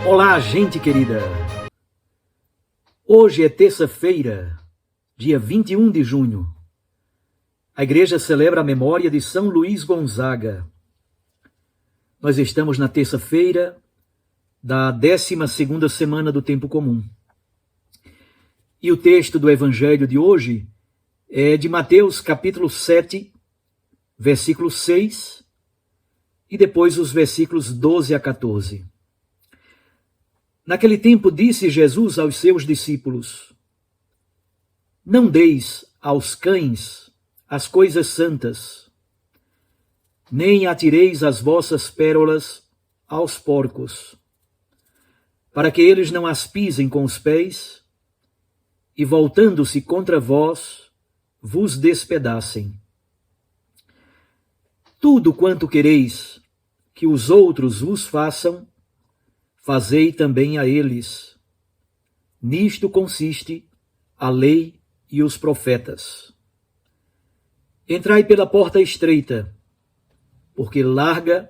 Olá, gente querida! Hoje é terça-feira, dia 21 de junho. A igreja celebra a memória de São Luís Gonzaga. Nós estamos na terça-feira da 12ª semana do Tempo Comum. E o texto do Evangelho de hoje é de Mateus, capítulo 7, versículo 6, e depois os versículos 12 a 14. Naquele tempo disse Jesus aos seus discípulos: Não deis aos cães as coisas santas, nem atireis as vossas pérolas aos porcos, para que eles não as pisem com os pés e, voltando-se contra vós, vos despedacem. Tudo quanto quereis que os outros vos façam, fazei também a eles. Nisto consiste a lei e os profetas. Entrai pela porta estreita, porque larga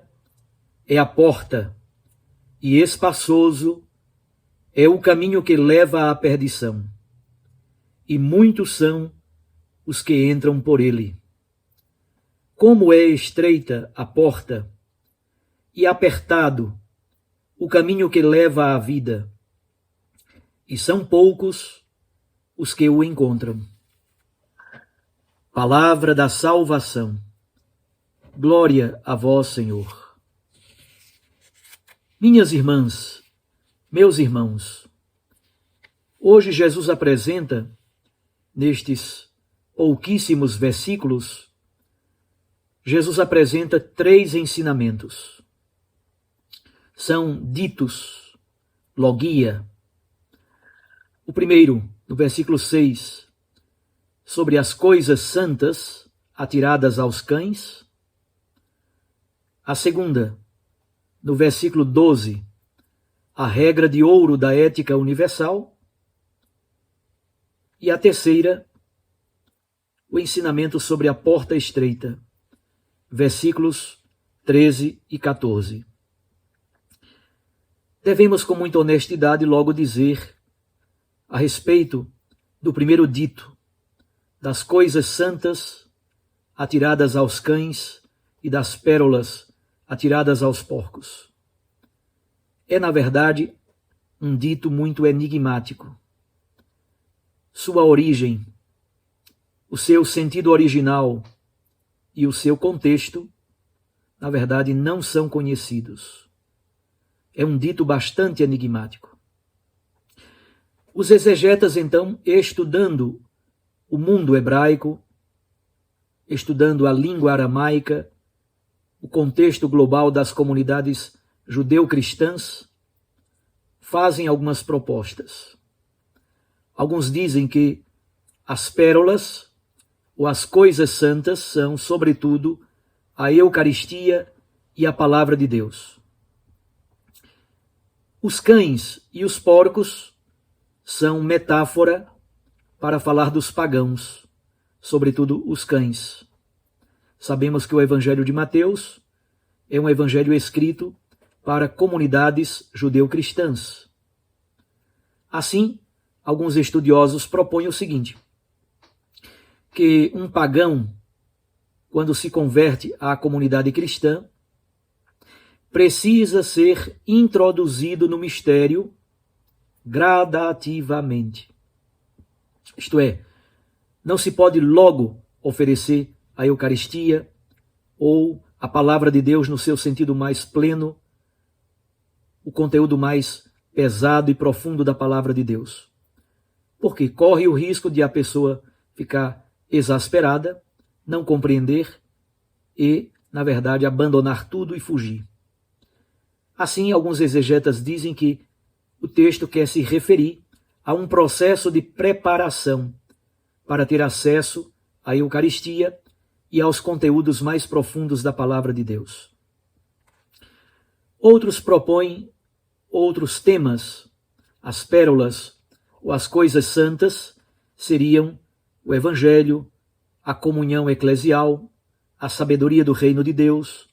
é a porta e espaçoso é o caminho que leva à perdição, e muitos são os que entram por ele. Como é estreita a porta e apertado o caminho que leva à vida, e são poucos os que o encontram. Palavra da salvação. Glória a vós, Senhor. Minhas irmãs, meus irmãos, hoje Jesus apresenta, nestes pouquíssimos versículos, Jesus apresenta 3 ensinamentos. São ditos, logia. O primeiro, no versículo 6, sobre as coisas santas atiradas aos cães. A segunda, no versículo 12, a regra de ouro da ética universal. E a terceira, o ensinamento sobre a porta estreita, versículos 13 e 14. Devemos com muita honestidade logo dizer a respeito do primeiro dito, das coisas santas atiradas aos cães e das pérolas atiradas aos porcos. É, na verdade, um dito muito enigmático. Sua origem, o seu sentido original e o seu contexto, na verdade, não são conhecidos. É um dito bastante enigmático. Os exegetas, então, estudando o mundo hebraico, estudando a língua aramaica, o contexto global das comunidades judeu-cristãs, fazem algumas propostas. Alguns dizem que as pérolas ou as coisas santas são, sobretudo, a Eucaristia e a Palavra de Deus. Os cães e os porcos são metáfora para falar dos pagãos, sobretudo os cães. Sabemos que o Evangelho de Mateus é um evangelho escrito para comunidades judeu-cristãs. Assim, alguns estudiosos propõem o seguinte, que um pagão, quando se converte à comunidade cristã, precisa ser introduzido no mistério gradativamente. Isto é, não se pode logo oferecer a Eucaristia ou a palavra de Deus no seu sentido mais pleno, o conteúdo mais pesado e profundo da palavra de Deus. Porque corre o risco de a pessoa ficar exasperada, não compreender e, na verdade, abandonar tudo e fugir. Assim, alguns exegetas dizem que o texto quer se referir a um processo de preparação para ter acesso à Eucaristia e aos conteúdos mais profundos da palavra de Deus. Outros propõem outros temas. As pérolas ou as coisas santas seriam o Evangelho, a comunhão eclesial, a sabedoria do reino de Deus,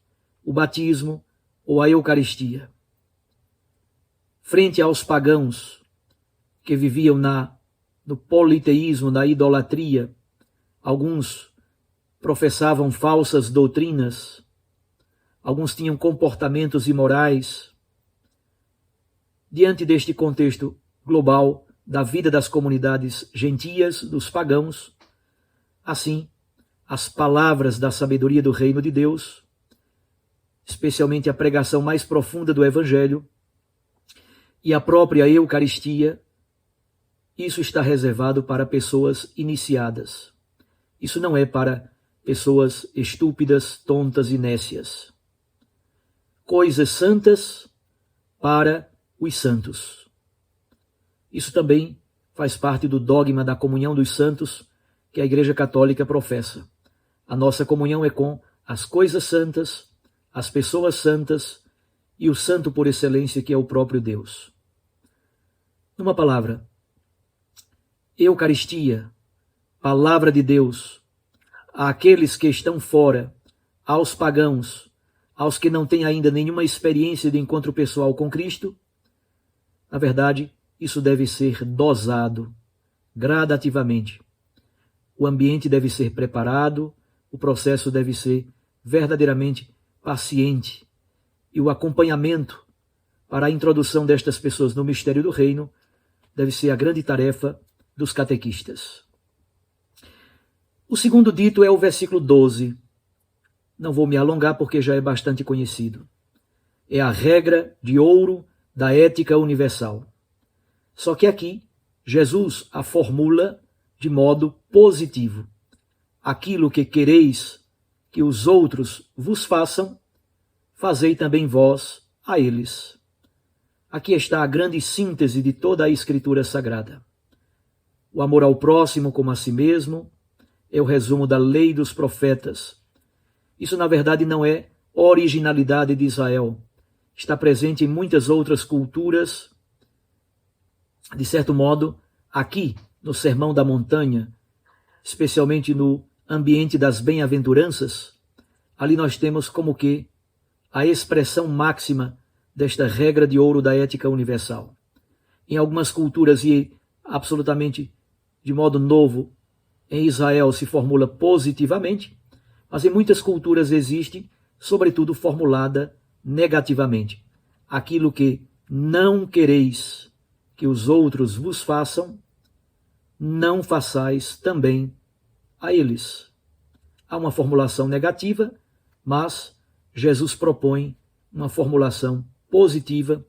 o batismo ou a Eucaristia. frente aos pagãos que viviam no politeísmo, na idolatria. Alguns professavam falsas doutrinas, alguns tinham comportamentos imorais. Diante deste contexto global da vida das comunidades gentias, dos pagãos, assim, as palavras da sabedoria do reino de Deus, especialmente a pregação mais profunda do Evangelho e a própria Eucaristia, isso está reservado para pessoas iniciadas. Isso não é para pessoas estúpidas, tontas e nécias. Coisas santas para os santos. Isso também faz parte do dogma da comunhão dos santos que a Igreja Católica professa. A nossa comunhão é com as coisas santas, as pessoas santas e o santo por excelência que é o próprio Deus. Numa palavra, Eucaristia, palavra de Deus, àqueles que estão fora, aos pagãos, aos que não têm ainda nenhuma experiência de encontro pessoal com Cristo, na verdade, isso deve ser dosado gradativamente. O ambiente deve ser preparado, o processo deve ser verdadeiramente paciente e o acompanhamento para a introdução destas pessoas no mistério do reino deve ser a grande tarefa dos catequistas. O segundo dito é o versículo 12. Não vou me alongar porque já é bastante conhecido. É a regra de ouro da ética universal. Só que aqui, Jesus a formula de modo positivo. Aquilo que quereis que os outros vos façam, fazei também vós a eles. Aqui está a grande síntese de toda a Escritura Sagrada. O amor ao próximo como a si mesmo é o resumo da lei dos profetas. Isso, na verdade, não é originalidade de Israel. Está presente em muitas outras culturas. De certo modo, aqui, no Sermão da Montanha, especialmente no ambiente das bem-aventuranças, ali nós temos como que a expressão máxima desta regra de ouro da ética universal. Em algumas culturas, e absolutamente de modo novo, em Israel se formula positivamente, mas em muitas culturas existe, sobretudo, formulada negativamente. Aquilo que não quereis que os outros vos façam, não façais também a eles. Há uma formulação negativa, mas Jesus propõe uma formulação positiva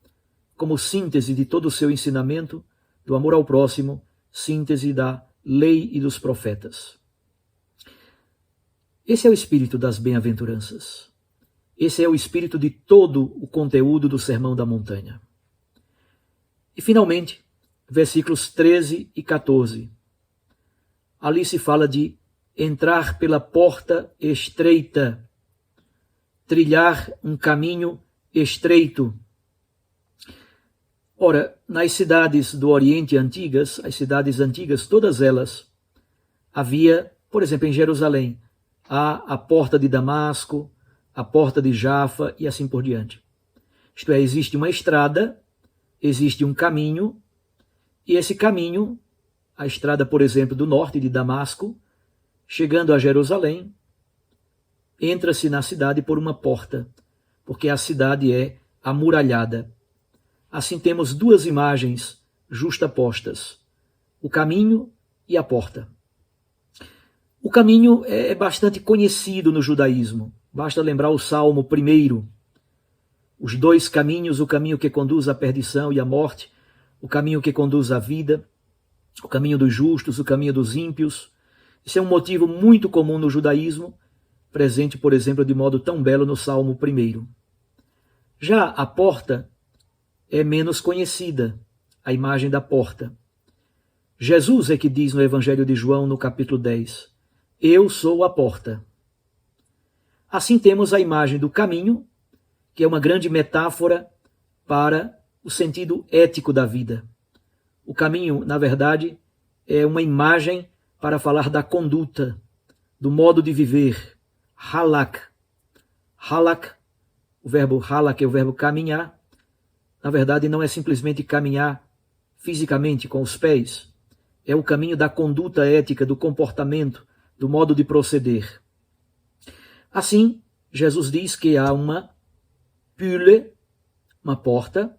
como síntese de todo o seu ensinamento, do amor ao próximo, síntese da lei e dos profetas. Esse é o espírito das bem-aventuranças. Esse é o espírito de todo o conteúdo do Sermão da Montanha. E, finalmente, versículos 13 e 14. Ali se fala de entrar pela porta estreita, trilhar um caminho estreito. Ora, nas cidades do Oriente antigas, as cidades antigas, todas elas, havia, por exemplo, em Jerusalém, há a porta de Damasco, a porta de Jafa e assim por diante. Isto é, existe uma estrada, existe um caminho, e esse caminho, a estrada, por exemplo, do norte de Damasco, chegando a Jerusalém, entra-se na cidade por uma porta, porque a cidade é amuralhada. Assim temos duas imagens justapostas, o caminho e a porta. O caminho é bastante conhecido no judaísmo. Basta lembrar o Salmo 1. Os dois caminhos, o caminho que conduz à perdição e à morte, o caminho que conduz à vida, o caminho dos justos, o caminho dos ímpios. Isso é um motivo muito comum no judaísmo, presente, por exemplo, de modo tão belo no Salmo 1. Já a porta é menos conhecida, a imagem da porta. Jesus é que diz no Evangelho de João, no capítulo 10, eu sou a porta. Assim temos a imagem do caminho, que é uma grande metáfora para o sentido ético da vida. O caminho, na verdade, é uma imagem para falar da conduta, do modo de viver. Halak. Halak, o verbo halak é o verbo caminhar, na verdade, não é simplesmente caminhar fisicamente com os pés, é o caminho da conduta ética, do comportamento, do modo de proceder. Assim, Jesus diz que há uma pule, uma porta,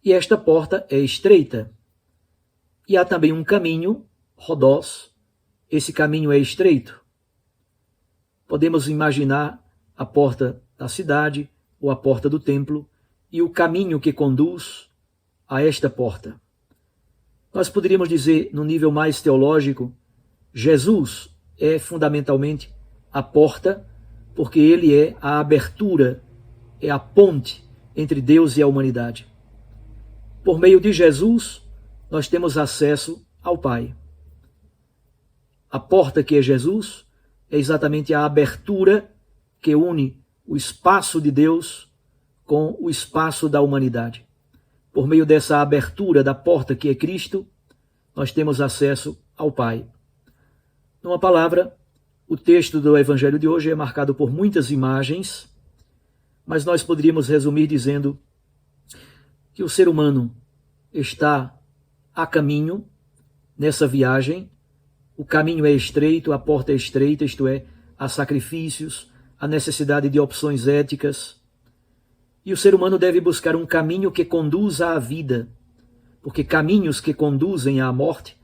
e esta porta é estreita. E há também um caminho, rodós, esse caminho é estreito. Podemos imaginar a porta da cidade ou a porta do templo e o caminho que conduz a esta porta. Nós poderíamos dizer, no nível mais teológico, Jesus é fundamentalmente a porta, porque ele é a abertura, é a ponte entre Deus e a humanidade. Por meio de Jesus, nós temos acesso ao Pai. A porta que é Jesus é exatamente a abertura que une o espaço de Deus com o espaço da humanidade. Por meio dessa abertura da porta que é Cristo, nós temos acesso ao Pai. Numa palavra, o texto do Evangelho de hoje é marcado por muitas imagens, mas nós poderíamos resumir dizendo que o ser humano está a caminho nessa viagem. O caminho é estreito, a porta é estreita, isto é, há sacrifícios, há necessidade de opções éticas. E o ser humano deve buscar um caminho que conduza à vida, porque caminhos que conduzem à morte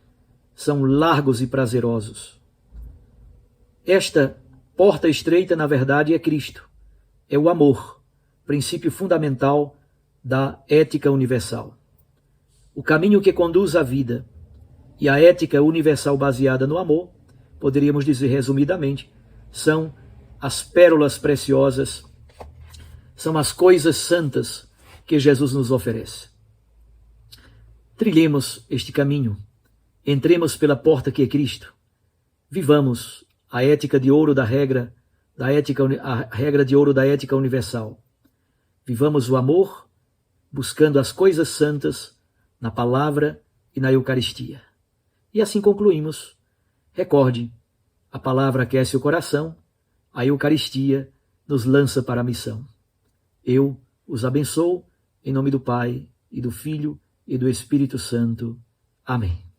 são largos e prazerosos. Esta porta estreita, na verdade, é Cristo. É o amor, princípio fundamental da ética universal. O caminho que conduz à vida e a ética universal baseada no amor, poderíamos dizer resumidamente, são as pérolas preciosas, são as coisas santas que Jesus nos oferece. Trilhemos este caminho, entremos pela porta que é Cristo, vivamos a ética de ouro a regra de ouro da ética universal. Vivamos o amor, buscando as coisas santas na palavra e na Eucaristia. E assim concluímos. Recorde, a palavra aquece o coração, a Eucaristia nos lança para a missão. Eu os abençoo em nome do Pai, e do Filho, e do Espírito Santo. Amém.